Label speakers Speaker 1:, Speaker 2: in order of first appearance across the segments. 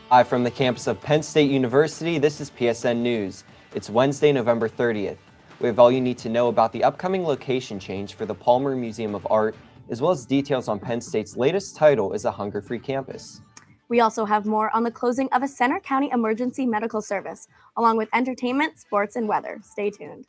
Speaker 1: Live from the campus of Penn State University, this is PSN News. It's Wednesday, November 30th. We have all you need to know about the upcoming location change for the Palmer Museum of Art, as well as details on Penn State's latest title as a hunger-free campus.
Speaker 2: We also have more on the closing of a Center County emergency medical service, along with entertainment, sports, and weather. Stay tuned.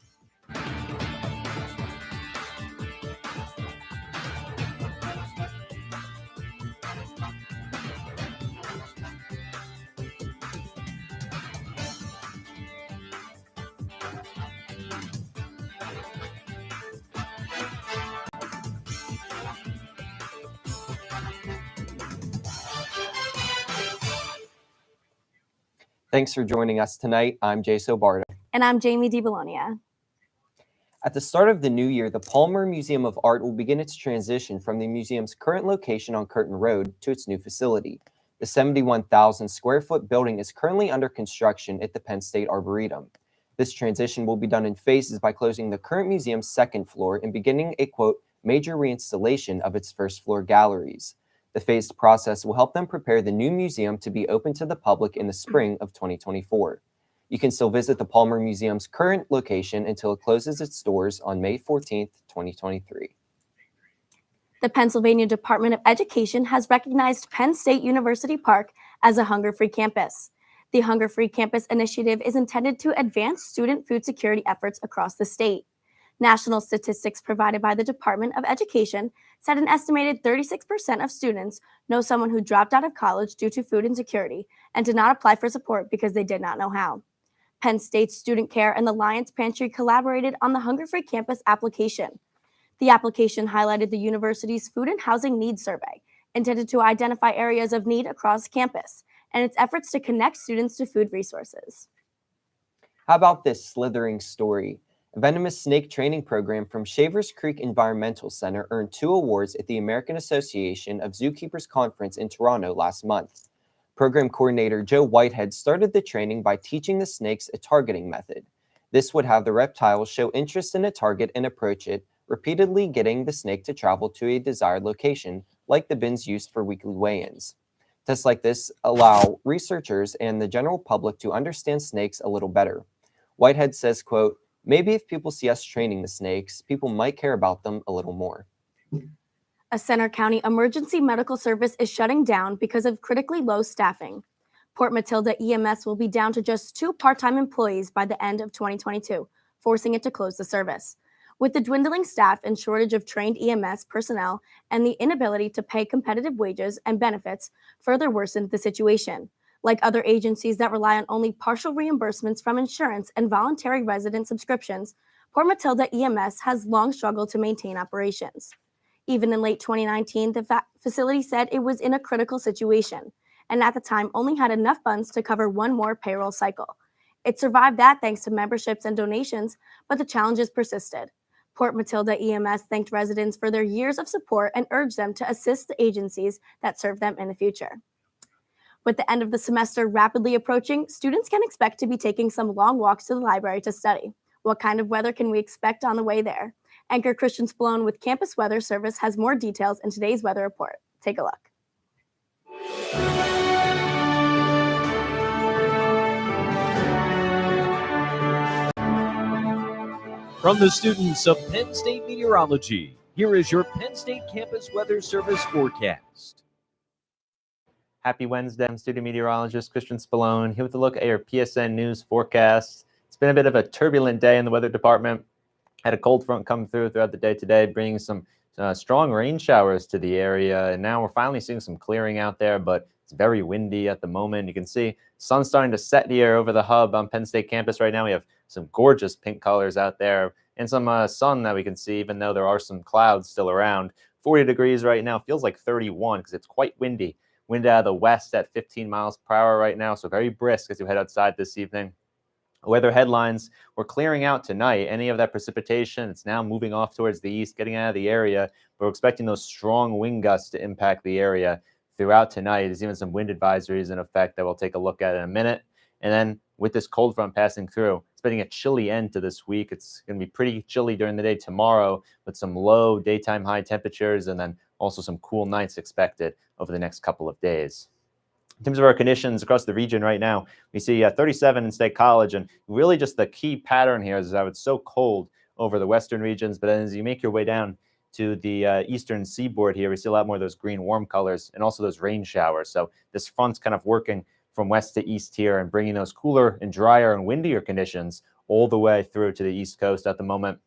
Speaker 1: Thanks for joining us tonight. I'm Jace.
Speaker 2: And I'm Jamie DeBellonia.
Speaker 1: At the start of the new year, the Palmer Museum of Art will begin its transition from the museum's current location on Curtin Road to its new facility. The 71,000 square foot building is currently under construction at the Penn State Arboretum. This transition will be done in phases by closing the current museum's second floor and beginning a, quote, major reinstallation of its first floor galleries. The phased process will help them prepare the new museum to be open to the public in the spring of 2024. You can still visit the Palmer Museum's current location until it closes its doors on May 14th, 2023.
Speaker 2: The Pennsylvania Department of Education has recognized Penn State University Park as a hunger-free campus. The Hunger-Free Campus initiative is intended to advance student food security efforts across the state. National statistics provided by the Department of Education said an estimated 36% of students know someone who dropped out of college due to food insecurity and did not apply for support because they did not know how. Penn State's Student Care and the Lions Pantry collaborated on the Hunger-Free Campus application. The application highlighted the university's Food and Housing Needs Survey, intended to identify areas of need across campus, and its efforts to connect students to food resources.
Speaker 1: How about this slithering story? A venomous snake training program from Shavers Creek Environmental Center earned 2 awards at the American Association of Zookeepers Conference in Toronto last month. Program coordinator Joe Whitehead started the training by teaching the snakes a targeting method. This would have the reptiles show interest in a target and approach it, repeatedly getting the snake to travel to a desired location, like the bins used for weekly weigh-ins. Tests like this allow researchers and the general public to understand snakes a little better. Whitehead says, quote, maybe if people see us training the snakes, people might care about them a little more.
Speaker 2: A Center County emergency medical service is shutting down because of critically low staffing. Port Matilda EMS will be down to just 2 part-time employees by the end of 2022, forcing it to close the service. With the dwindling staff and shortage of trained EMS personnel and the inability to pay competitive wages and benefits further worsened the situation. Like other agencies that rely on only partial reimbursements from insurance and voluntary resident subscriptions, Port Matilda EMS has long struggled to maintain operations. Even in late 2019, the facility said it was in a critical situation, and at the time only had enough funds to cover 1 more payroll cycle. It survived that thanks to memberships and donations, but the challenges persisted. Port Matilda EMS thanked residents for their years of support and urged them to assist the agencies that serve them in the future. With the end of the semester rapidly approaching, students can expect to be taking some long walks to the library to study. What kind of weather can we expect on the way there? Anchor Christian Spallone with Campus Weather Service has more details in today's weather report. Take a look.
Speaker 3: From the students of Penn State Meteorology, here is your Penn State Campus Weather Service forecast.
Speaker 4: Happy Wednesday. I'm student meteorologist Christian Spallone here with a look at your PSN News forecast. It's been a bit of a turbulent day in the weather department. Had a cold front come through throughout the day today, bringing some strong rain showers to the area. And now we're finally seeing some clearing out there, but it's very windy at the moment. You can see sun's starting to set here over the hub on Penn State campus right now. We have some gorgeous pink colors out there and some sun that we can see, even though there are some clouds still around. 40 degrees right now, feels like 31 because it's quite windy. Wind out of the west at 15 miles per hour right now, so very brisk as you head outside this evening. Weather headlines, we're clearing out tonight. Any of that precipitation, it's now moving off towards the east, getting out of the area. We're expecting those strong wind gusts to impact the area throughout tonight. There's even some wind advisories in effect that we'll take a look at in a minute. And then with this cold front passing through, expecting a chilly end to this week. It's going to be pretty chilly during the day tomorrow with some low daytime high temperatures and then also some cool nights expected over the next couple of days. In terms of our conditions across the region right now, we see 37 in State College, and really just the key pattern here is how it's so cold over the western regions, but then as you make your way down to the eastern seaboard here, we see a lot more of those green warm colors and also those rain showers. So this front's kind of working from west to east here and bringing those cooler and drier and windier conditions all the way through to the East Coast at the moment.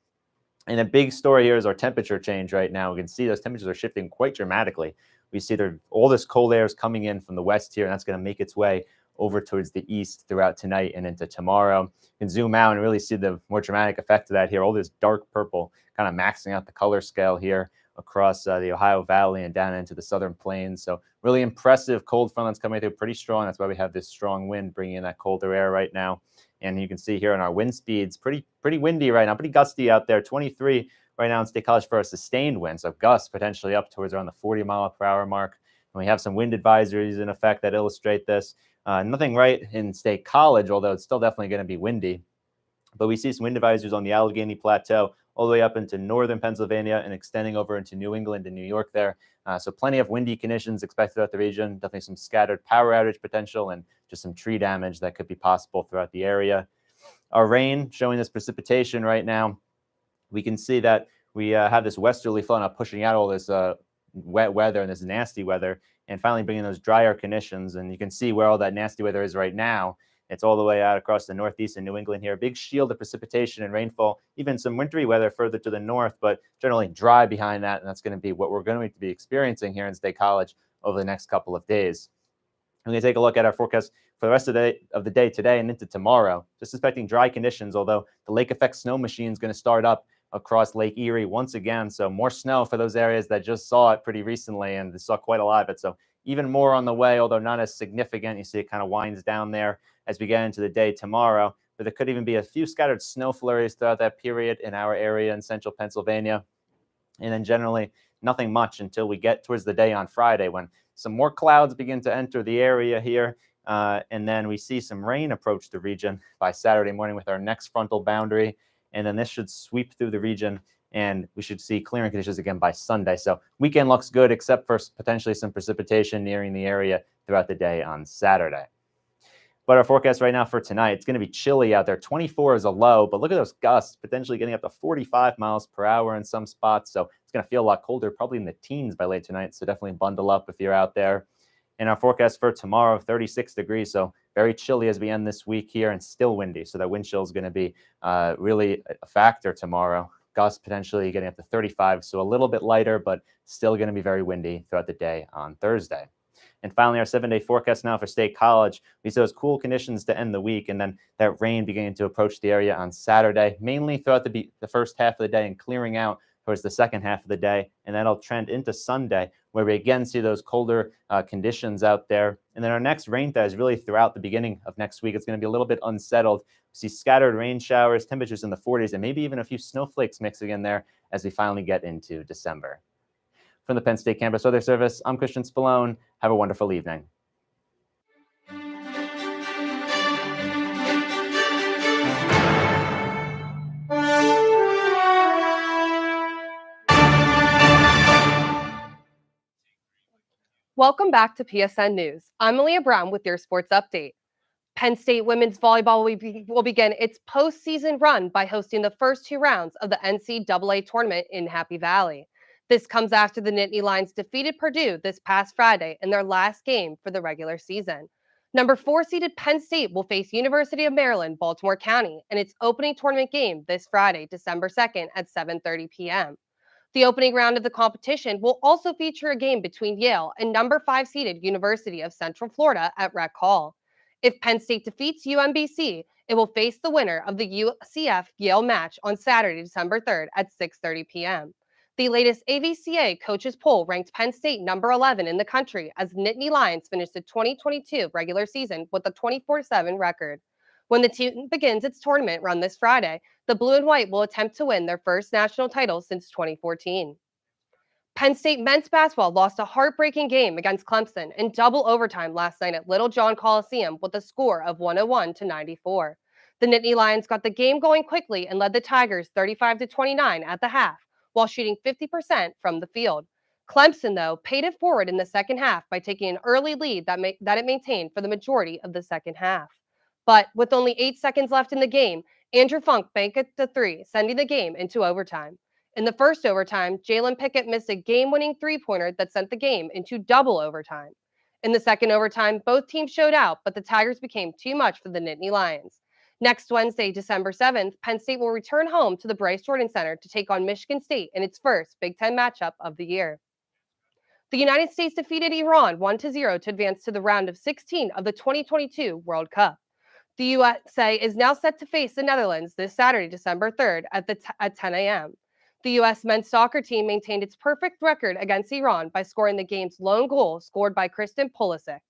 Speaker 4: And a big story here is our temperature change right now. We can see those temperatures are shifting quite dramatically. We see all this cold air is coming in from the west here, and that's going to make its way over towards the east throughout tonight and into tomorrow. You can zoom out and really see the more dramatic effect of that here. All this dark purple kind of maxing out the color scale here across the Ohio Valley and down into the southern plains. So really impressive cold front that's coming through pretty strong. That's why we have this strong wind bringing in that colder air right now. And you can see here in our wind speeds, pretty windy right now, pretty gusty out there, 23 right now in State College for a sustained wind. So gusts potentially up towards around the 40-mile-per-hour mark. And we have some wind advisories in effect that illustrate this. Nothing right in State College, although it's still definitely going to be windy. But we see some wind advisories on the Allegheny Plateau all the way up into northern Pennsylvania and extending over into New England and New York there. So plenty of windy conditions expected throughout the region, definitely some scattered power outage potential and just some tree damage that could be possible throughout the area. Our rain showing this precipitation right now. We can see that we have this westerly flow now pushing out all this wet weather and this nasty weather and finally bringing those drier conditions. And you can see where all that nasty weather is right now. It's all the way out across the northeast and New England here. A big shield of precipitation and rainfall, even some wintry weather further to the north, but generally dry behind that. And that's going to be what we're going to be experiencing here in State College over the next couple of days. I'm going to take a look at our forecast for the rest of the day today and into tomorrow. Just expecting dry conditions, although the lake effect snow machine is going to start up across Lake Erie once again. So more snow for those areas that just saw it pretty recently and saw quite a lot of it. So even more on the way, although not as significant. You see it kind of winds down there as we get into the day tomorrow. But there could even be a few scattered snow flurries throughout that period in our area in central Pennsylvania. And then generally nothing much until we get towards the day on Friday when some more clouds begin to enter the area here. And then we see some rain approach the region by Saturday morning with our next frontal boundary. And then this should sweep through the region and we should see clearing conditions again by Sunday. So weekend looks good, except for potentially some precipitation nearing the area throughout the day on Saturday. But our forecast right now for tonight, it's going to be chilly out there. 24 is a low, but look at those gusts, potentially getting up to 45 miles per hour in some spots. So it's going to feel a lot colder, probably in the teens by late tonight. So definitely bundle up if you're out there. And our forecast for tomorrow, 36 degrees. So very chilly as we end this week here and still windy. So that wind chill is going to be really a factor tomorrow. Gusts potentially getting up to 35. So a little bit lighter, but still going to be very windy throughout the day on Thursday. And finally, our 7-day forecast now for State College. We see those cool conditions to end the week, and then that rain beginning to approach the area on Saturday, mainly throughout the first half of the day and clearing out towards the second half of the day. And that'll trend into Sunday, where we again see those colder conditions out there. And then our next rain thaw is really throughout the beginning of next week. It's going to be a little bit unsettled. We see scattered rain showers, temperatures in the 40s, and maybe even a few snowflakes mixing in there as we finally get into December. From the Penn State Campus Weather Service, I'm Christian Spallone. Have a wonderful evening.
Speaker 5: Welcome back to PSN News. I'm Malia Brown with your sports update. Penn State women's volleyball will begin its postseason run by hosting the first two rounds of the NCAA tournament in Happy Valley. This comes after the Nittany Lions defeated Purdue this past Friday in their last game for the regular season. Number 4 seeded Penn State will face University of Maryland, Baltimore County in its opening tournament game this Friday, December 2nd at 7:30 p.m. The opening round of the competition will also feature a game between Yale and number 5 seeded University of Central Florida at Rec Hall. If Penn State defeats UMBC, it will face the winner of the UCF-Yale match on Saturday, December 3rd at 6:30 p.m. The latest AVCA coaches poll ranked Penn State number 11 in the country as Nittany Lions finished the 2022 regular season with a 24-7 record. When the team begins its tournament run this Friday, the Blue and White will attempt to win their first national title since 2014. Penn State men's basketball lost a heartbreaking game against Clemson in double overtime last night at Little John Coliseum with a score of 101-94. The Nittany Lions got the game going quickly and led the Tigers 35-29 at the half, while shooting 50% from the field. Clemson, though, paid it forward in the second half by taking an early lead that it maintained for the majority of the second half. But with only 8 seconds left in the game, Andrew Funk banked the three, sending the game into overtime. In the first overtime, Jalen Pickett missed a game-winning three-pointer that sent the game into double overtime. In the second overtime, both teams showed out, but the Tigers became too much for the Nittany Lions. Next Wednesday, December 7th, Penn State will return home to the Bryce Jordan Center to take on Michigan State in its first Big Ten matchup of the year. The United States defeated Iran 1-0 to advance to the round of 16 of the 2022 World Cup. The USA is now set to face the Netherlands this Saturday, December 3rd at 10 a.m. The U.S. men's soccer team maintained its perfect record against Iran by scoring the game's lone goal scored by Kristen Pulisic.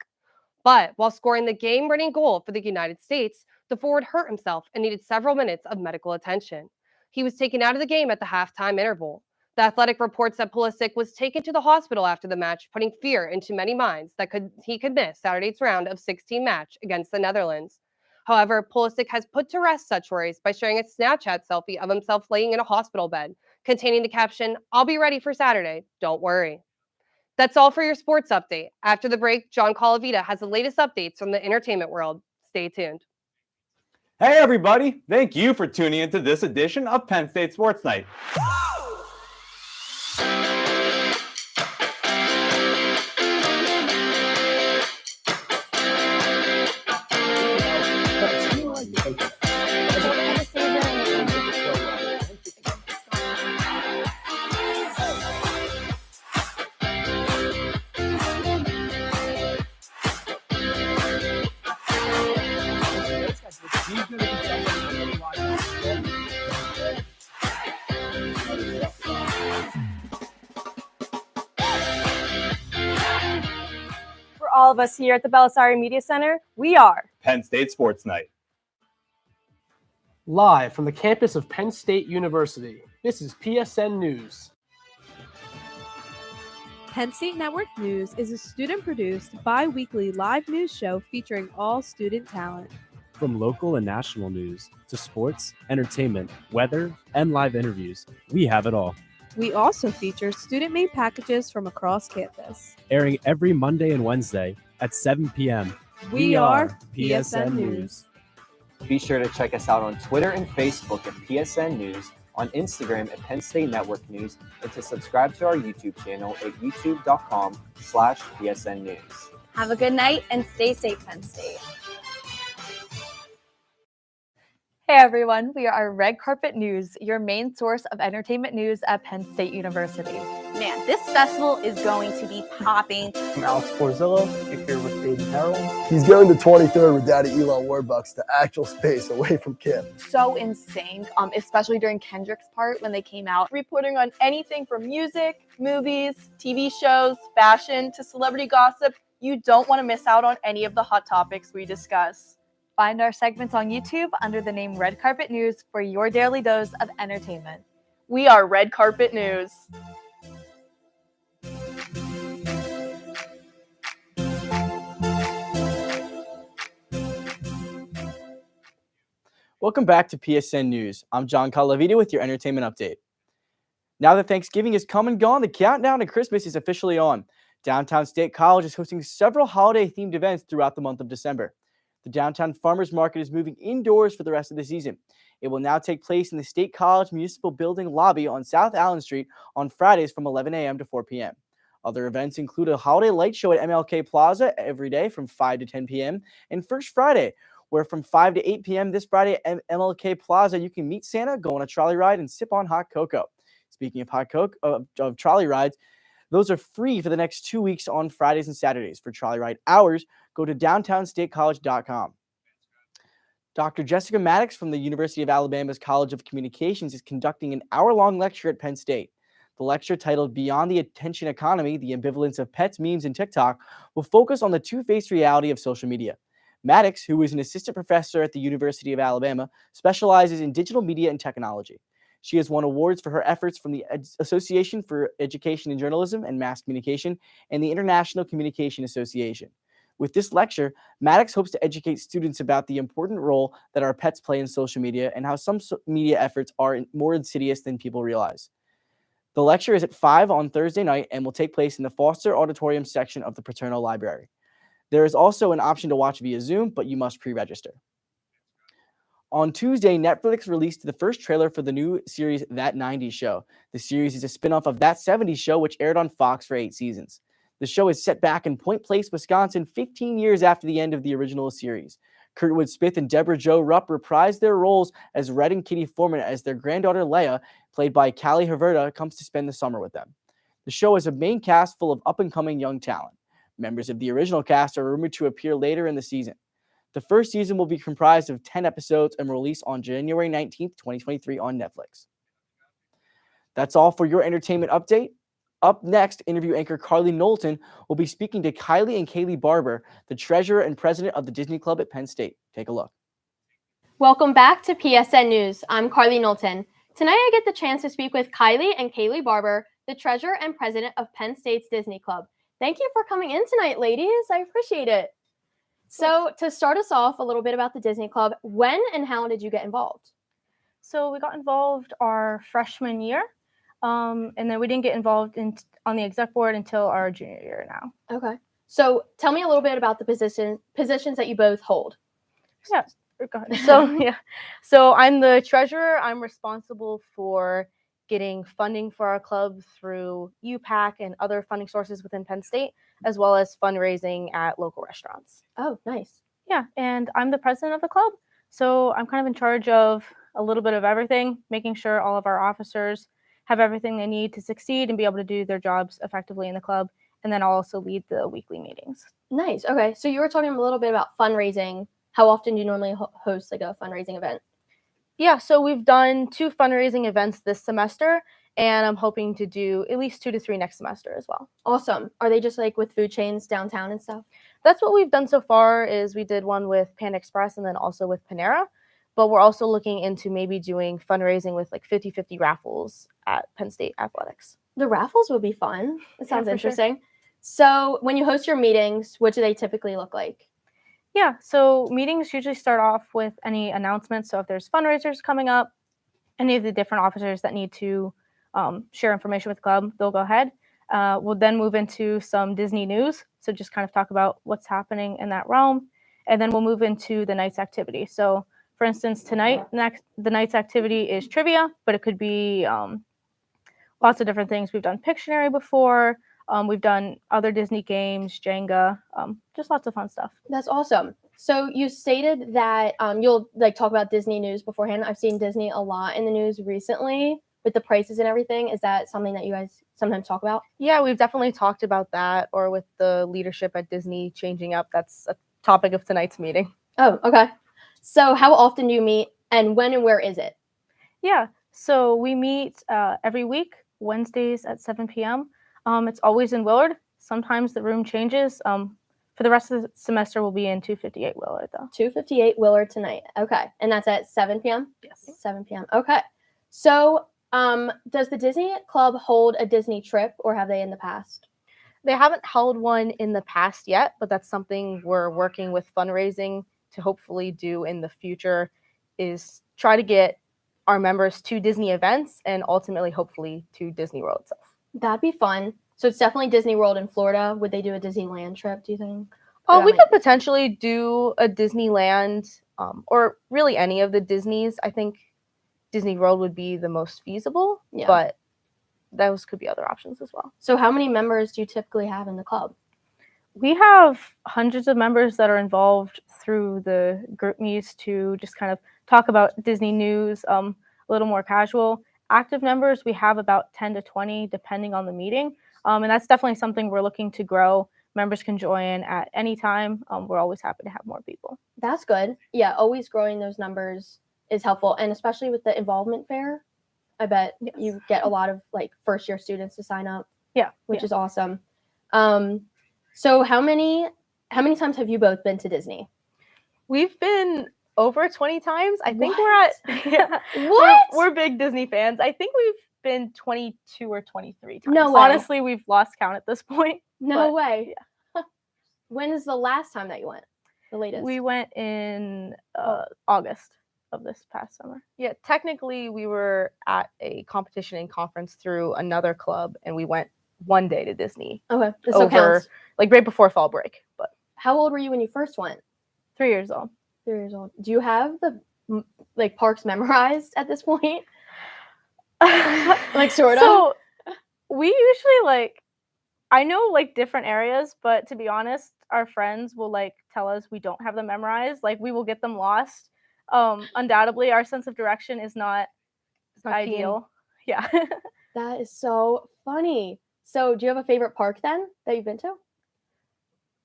Speaker 5: But while scoring the game-winning goal for the United States, the forward hurt himself and needed several minutes of medical attention. He was taken out of the game at the halftime interval. The Athletic reports that Pulisic was taken to the hospital after the match, putting fear into many minds that he could miss Saturday's round of 16 match against the Netherlands. However, Pulisic has put to rest such worries by sharing a Snapchat selfie of himself laying in a hospital bed, containing the caption, "I'll be ready for Saturday, don't worry." That's all for your sports update. After the break, John Colavita has the latest updates from the entertainment world. Stay tuned.
Speaker 6: Hey everybody, thank you for tuning into this edition of Penn State Sports Night.
Speaker 7: For all of us here at the Belisari Media Center, we are
Speaker 6: Penn State Sports Night.
Speaker 8: Live from the campus of Penn State University, this is PSN News.
Speaker 9: Penn State Network News is a student-produced, bi-weekly live news show featuring all student talent.
Speaker 10: From local and national news to sports, entertainment, weather, and live interviews, we have it all.
Speaker 9: We also feature student-made packages from across campus.
Speaker 10: Airing every Monday and Wednesday at 7 p.m.
Speaker 9: We are PSN News.
Speaker 1: Be sure to check us out on Twitter and Facebook at PSN News, on Instagram at Penn State Network News, and to subscribe to our YouTube channel at youtube.com/PSN News.
Speaker 2: Have a good night and stay safe, Penn State.
Speaker 11: Hey everyone, we are Red Carpet News, your main source of entertainment news at Penn State University.
Speaker 2: Man, this festival is going to be popping.
Speaker 12: I'm Alex Porzillo, here with Baden Harold.
Speaker 13: He's going to 23rd with Daddy Elon Warbucks to actual space away from Kip.
Speaker 11: So insane, especially during Kendrick's part when they came out.
Speaker 7: reporting on anything from music, movies, TV shows, fashion, to celebrity gossip. You don't want to miss out on any of the hot topics we discuss.
Speaker 11: Find our segments on YouTube under the name Red Carpet News for your daily dose of entertainment.
Speaker 7: We are Red Carpet News.
Speaker 12: Welcome back to PSN News. I'm John Calavita with your entertainment update. Now that Thanksgiving is come and gone, the countdown to Christmas is officially on. Downtown State College is hosting several holiday-themed events throughout the month of December. The Downtown Farmers Market is moving indoors for the rest of the season. It will now take place in the State College Municipal Building lobby on South Allen Street on Fridays from 11 a.m. to 4 p.m. Other events include a holiday light show at MLK Plaza every day from 5 to 10 p.m. and First Friday, where from 5 to 8 p.m. this Friday at MLK Plaza, you can meet Santa, go on a trolley ride, and sip on hot cocoa. Speaking of hot cocoa, of trolley rides, those are free for the next 2 weeks on Fridays and Saturdays. For trolley ride hours, go to downtownstatecollege.com. Dr. Jessica Maddox from the University of Alabama's College of Communications is conducting an hour-long lecture at Penn State. The lecture, titled Beyond the Attention Economy, The Ambivalence of Pets, Memes, and TikTok, will focus on the two-faced reality of social media. Maddox, who is an assistant professor at the University of Alabama, specializes in digital media and technology. She has won awards for her efforts from the Association for Education and Journalism and Mass Communication and the International Communication Association. With this lecture, Maddox hopes to educate students about the important role that our pets play in social media and how some media efforts are more insidious than people realize. The lecture is at 5 on Thursday night and will take place in the Foster Auditorium section of the Paterno Library. There is also an option to watch via Zoom, but you must pre-register. On Tuesday, Netflix released the first trailer for the new series That 90s Show. The series is a spin-off of That 70s Show, which aired on Fox for 8 seasons. The show is set back in Point Place, Wisconsin, 15 years after the end of the original series. Kurtwood Smith and Deborah Jo Rupp reprised their roles as Red and Kitty Foreman as their granddaughter Leia, played by Callie Haverda, comes to spend the summer with them. The show is a main cast full of up-and-coming young talent. Members of the original cast are rumored to appear later in the season. The first season will be comprised of 10 episodes and will release on January 19th, 2023 on Netflix. That's all for your entertainment update. Up next, interview anchor Carly Knowlton will be speaking to Kylie and Kaylee Barber, the treasurer and president of the Disney Club at Penn State. Take a look.
Speaker 14: Welcome back to PSN News. I'm Carly Knowlton. Tonight I get the chance to speak with Kylie and Kaylee Barber, the treasurer and president of Penn State's Disney Club. Thank you for coming in tonight, ladies. I appreciate it. So to start us off, a little bit about the Disney Club. When and how did you get involved?
Speaker 15: So we got involved our freshman year, and then we didn't get involved on the exec board until our junior year now.
Speaker 14: Okay. So tell me a little bit about the positions that you both hold.
Speaker 15: Yeah. Go ahead. So I'm the treasurer. I'm responsible for getting funding for our club through UPAC and other funding sources within Penn State, as well as fundraising at local restaurants.
Speaker 14: Oh, nice.
Speaker 15: Yeah, and I'm the president of the club, so I'm kind of in charge of a little bit of everything, making sure all of our officers have everything they need to succeed and be able to do their jobs effectively in the club, and then I'll also lead the weekly meetings.
Speaker 14: Nice. Okay, so you were talking a little bit about fundraising. How often do you normally host like a fundraising event?
Speaker 15: Yeah, so we've done 2 fundraising events this semester, and I'm hoping to do at least 2 to 3 next semester as well.
Speaker 14: Awesome. Are they just like with food chains downtown and stuff?
Speaker 15: That's what we've done so far. Is we did one with Panda Express and then also with Panera, but we're also looking into maybe doing fundraising with like 50-50 raffles at Penn State Athletics.
Speaker 14: The raffles would be fun. It sounds
Speaker 15: for
Speaker 14: interesting. So when you host your meetings, what do they typically look like?
Speaker 15: Yeah, so meetings usually start off with any announcements. So if there's fundraisers coming up, any of the different officers that need to share information with the club, they'll go ahead. We'll then move into some Disney news. So just kind of talk about what's happening in that realm. And then we'll move into the night's activity. So for instance, tonight, the night's activity is trivia, but it could be lots of different things. We've done Pictionary before. We've done other Disney games, Jenga, just lots of fun stuff.
Speaker 14: That's awesome. So you stated that you'll like talk about Disney news beforehand. I've seen Disney a lot in the news recently with the prices and everything. Is that something that you guys sometimes talk about?
Speaker 15: Yeah, we've definitely talked about that, or with the leadership at Disney changing up. That's a topic of tonight's meeting.
Speaker 14: Oh, okay. So how often do you meet, and when and where is it?
Speaker 15: Yeah, so we meet every week, Wednesdays at 7 p.m. It's always in Willard. Sometimes the room changes. For the rest of the semester, we'll be in 258 Willard, though.
Speaker 14: 258 Willard tonight. Okay. And that's at 7 p.m.?
Speaker 15: Yes.
Speaker 14: 7 p.m. Okay. So does the Disney Club hold a Disney trip, or have they in the past?
Speaker 15: They haven't held one in the past yet, but that's something we're working with fundraising to hopefully do in the future, is try to get our members to Disney events and ultimately, hopefully, to Disney World itself.
Speaker 14: That'd be fun. So it's definitely Disney World in Florida. Would they do a Disneyland trip, do you think?
Speaker 15: We could potentially do a Disneyland, or really any of the Disneys. I think Disney World would be the most feasible, but those could be other options as well.
Speaker 14: So how many members do you typically have in the club?
Speaker 15: We have hundreds of members that are involved through the group meets to just kind of talk about Disney news, a little more casual. Active members, we have about 10 to 20, depending on the meeting. And that's definitely something we're looking to grow. Members can join at any time. We're always happy to have more people.
Speaker 14: That's good. Yeah, always growing those numbers is helpful. And especially with the involvement fair, I bet you get a lot of like first year students to sign up.
Speaker 15: Yeah.
Speaker 14: Which is awesome. So how many times have you both been to Disney?
Speaker 15: We've been over 20 times. I think we're at
Speaker 14: What?
Speaker 15: We're big Disney fans. I think we've been 22 or 23 times.
Speaker 14: No way.
Speaker 15: Honestly, we've lost count at this point.
Speaker 14: No way. When is the last time that you went? The latest?
Speaker 15: We went in August. of this past summer?
Speaker 7: Yeah, technically we were at a competition and conference through another club, and we went one day to Disney.
Speaker 14: Okay, this still
Speaker 7: over
Speaker 14: counts.
Speaker 7: like right before fall break. But
Speaker 14: How old were you when you first went?
Speaker 15: 3 years old.
Speaker 14: 3 years old. Do you have the like parks memorized at this point? Like sort of.
Speaker 15: So we usually like, I know like different areas, but to be honest, our friends will like tell us we don't have them memorized. Like we will get them lost. Undoubtedly, our sense of direction is not
Speaker 7: not
Speaker 15: ideal. Yeah.
Speaker 14: That is so funny. So, do you have a favorite park then that you've been to?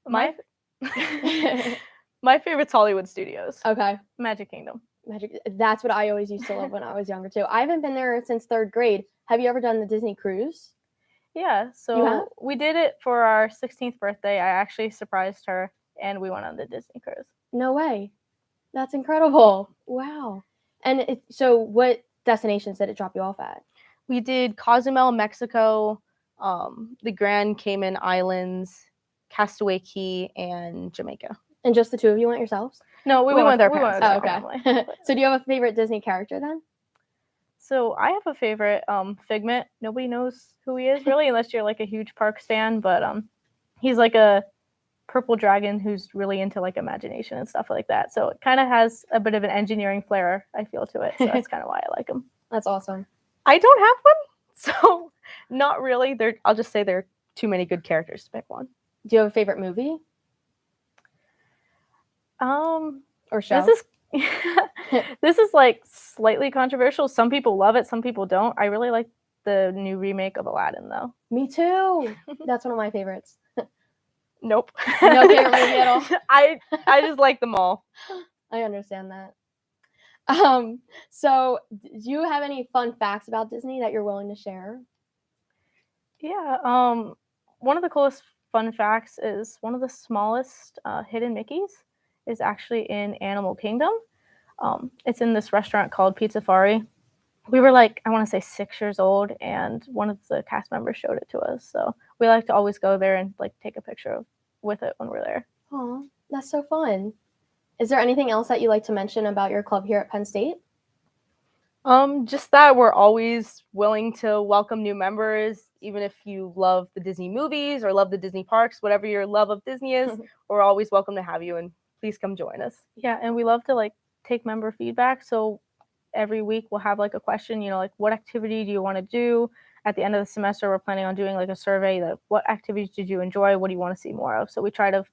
Speaker 15: My my favorite's Hollywood Studios.
Speaker 14: Okay.
Speaker 15: Magic Kingdom.
Speaker 14: That's what I always used to love when I was younger too. I haven't been there since 3rd grade. Have you ever done the Disney cruise?
Speaker 15: Yeah,
Speaker 14: You have?
Speaker 15: so we did it for our 16th birthday. I actually surprised her, and we went on the Disney cruise.
Speaker 14: No way. That's incredible. Wow. And so, what destinations did it drop you off at?
Speaker 7: we did Cozumel, Mexico, the Grand Cayman Islands, Castaway Key, and Jamaica.
Speaker 14: And just the two of you went yourselves?
Speaker 15: No, we went with our parents.
Speaker 14: Oh, okay. So do you have a favorite Disney character then?
Speaker 15: So I have a favorite, Figment. Nobody knows who he is really, unless you're like a huge Parks fan. But he's like a purple dragon who's really into like imagination and stuff like that. So it kind of has a bit of an engineering flair, I feel, to it. So that's kind of why I like him.
Speaker 14: That's awesome.
Speaker 7: I don't have one, so not really. I'll just say there are too many good characters to pick one.
Speaker 14: Do you have a favorite movie? Or show?
Speaker 15: This is like slightly controversial. Some people love it, some people don't. I really like the new remake of Aladdin, though.
Speaker 14: Me too. That's one of my favorites.
Speaker 15: Nope.
Speaker 14: No favorite movie at all?
Speaker 15: I just like them all.
Speaker 14: I understand that. So do you have any fun facts about Disney that you're willing to share?
Speaker 15: Yeah. One of the coolest fun facts is one of the smallest hidden Mickeys is actually in Animal Kingdom. It's in this restaurant called Pizzafari. We were like, I want to say 6 years old, and one of the cast members showed it to us. So we like to always go there and like take a picture with it when we're there.
Speaker 14: Oh, that's so fun. Is there anything else that you like to mention about your club here at Penn State?
Speaker 7: Just that we're always willing to welcome new members, even if you love the Disney movies or love the Disney parks, whatever your love of Disney is, we're always welcome to have you, and please come join us.
Speaker 15: Yeah, and we love to like take member feedback. So every week we'll have like a question, like what activity do you want to do? At the end of the semester, we're planning on doing like a survey that what activities did you enjoy? What do you want to see more of? So we try to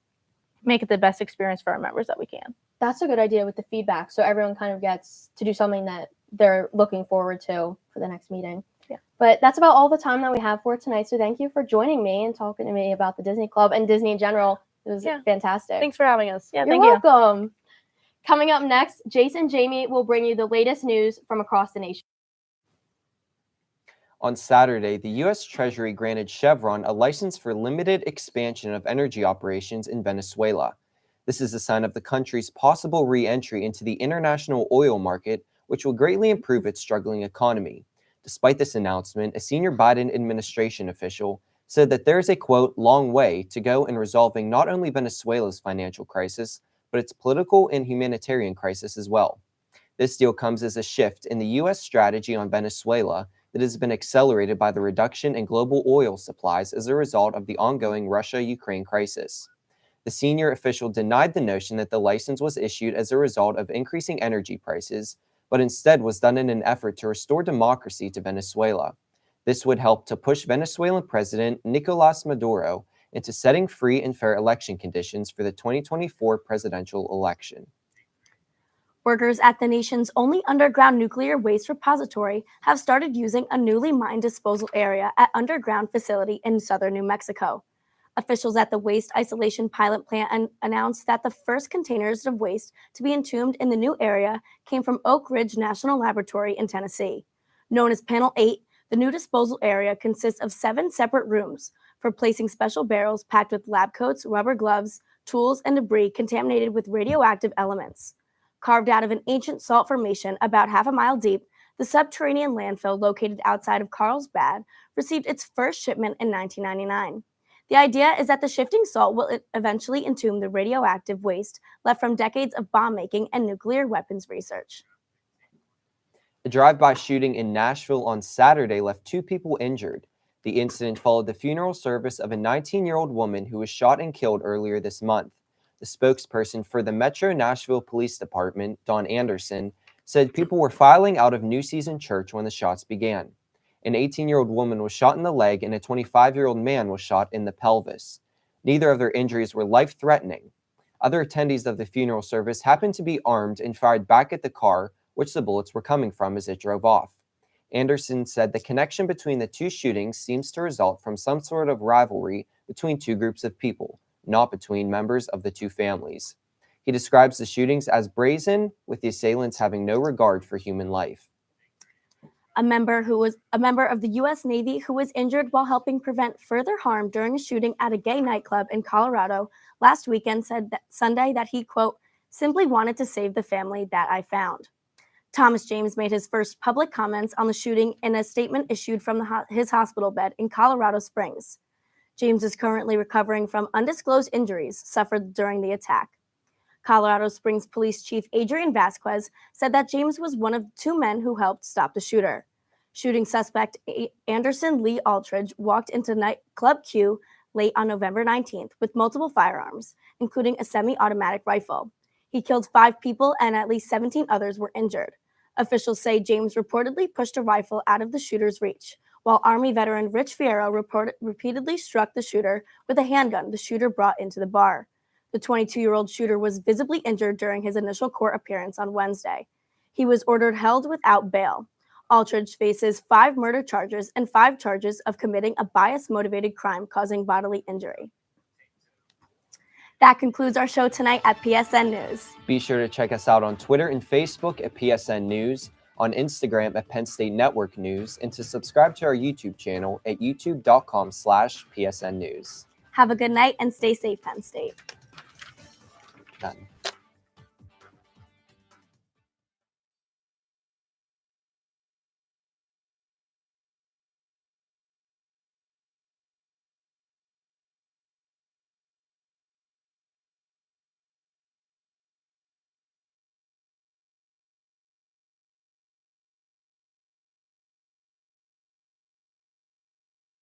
Speaker 15: make it the best experience for our members that we can.
Speaker 14: That's a good idea with the feedback. So everyone kind of gets to do something that they're looking forward to for the next meeting.
Speaker 15: Yeah.
Speaker 14: But that's about all the time that we have for tonight. So thank you for joining me and talking to me about the Disney Club and Disney in general. It was fantastic.
Speaker 7: Thanks for having us.
Speaker 15: Yeah,
Speaker 14: You're welcome. Coming up next, Jace and Jamie will bring you the latest news from across the nation.
Speaker 1: On Saturday, the U.S. Treasury granted Chevron a license for limited expansion of energy operations in Venezuela. This is a sign of the country's possible re-entry into the international oil market, which will greatly improve its struggling economy. Despite this announcement, a senior Biden administration official said that there is a, quote, long way to go in resolving not only Venezuela's financial crisis, but its political and humanitarian crisis as well. This deal comes as a shift in the U.S. strategy on Venezuela that has been accelerated by the reduction in global oil supplies as a result of the ongoing Russia-Ukraine crisis. The senior official denied the notion that the license was issued as a result of increasing energy prices, but instead was done in an effort to restore democracy to Venezuela. This would help to push Venezuelan President Nicolás Maduro into setting free and fair election conditions for the 2024 presidential election.
Speaker 2: Workers at the nation's only underground nuclear waste repository have started using a newly mined disposal area at underground facility in southern New Mexico. Officials at the Waste Isolation Pilot Plant announced that the first containers of waste to be entombed in the new area came from Oak Ridge National Laboratory in Tennessee. Known as Panel 8, the new disposal area consists of 7 separate rooms for placing special barrels packed with lab coats, rubber gloves, tools, and debris contaminated with radioactive elements. Carved out of an ancient salt formation about half a mile deep, the subterranean landfill located outside of Carlsbad received its first shipment in 1999. The idea is that the shifting salt will eventually entomb the radioactive waste left from decades of bomb making and nuclear weapons research.
Speaker 1: A drive-by shooting in Nashville on Saturday left 2 people injured. The incident followed the funeral service of a 19-year-old woman who was shot and killed earlier this month. The spokesperson for the Metro Nashville Police Department, Dawn Anderson, said people were filing out of New Season Church when the shots began. An 18-year-old woman was shot in the leg and a 25-year-old man was shot in the pelvis. Neither of their injuries were life-threatening. Other attendees of the funeral service happened to be armed and fired back at the car, which the bullets were coming from as it drove off. Anderson said the connection between the 2 shootings seems to result from some sort of rivalry between 2 groups of people, not between members of the 2 families. He describes the shootings as brazen, with the assailants having no regard for human life.
Speaker 2: A member of the U.S. Navy who was injured while helping prevent further harm during a shooting at a gay nightclub in Colorado last weekend said that Sunday that he, quote, simply wanted to save the family that I found. Thomas James made his first public comments on the shooting in a statement issued from his hospital bed in Colorado Springs. James is currently recovering from undisclosed injuries suffered during the attack. Colorado Springs Police Chief Adrian Vasquez said that James was one of 2 men who helped stop the shooter. Shooting suspect Anderson Lee Aldridge walked into nightclub Q late on November 19th with multiple firearms, including a semi-automatic rifle. He killed 5 people and at least 17 others were injured. Officials say James reportedly pushed a rifle out of the shooter's reach, while Army veteran Rich Fierro repeatedly struck the shooter with a handgun the shooter brought into the bar. The 22-year-old shooter was visibly injured during his initial court appearance on Wednesday. He was ordered held without bail. Aldridge faces 5 murder charges and 5 charges of committing a bias-motivated crime causing bodily injury. That concludes our show tonight at PSN News.
Speaker 1: Be sure to check us out on Twitter and Facebook at PSN News, on Instagram at Penn State Network News, and to subscribe to our YouTube channel at youtube.com/PSN News.
Speaker 2: Have a good night and stay safe, Penn State.
Speaker 1: Done.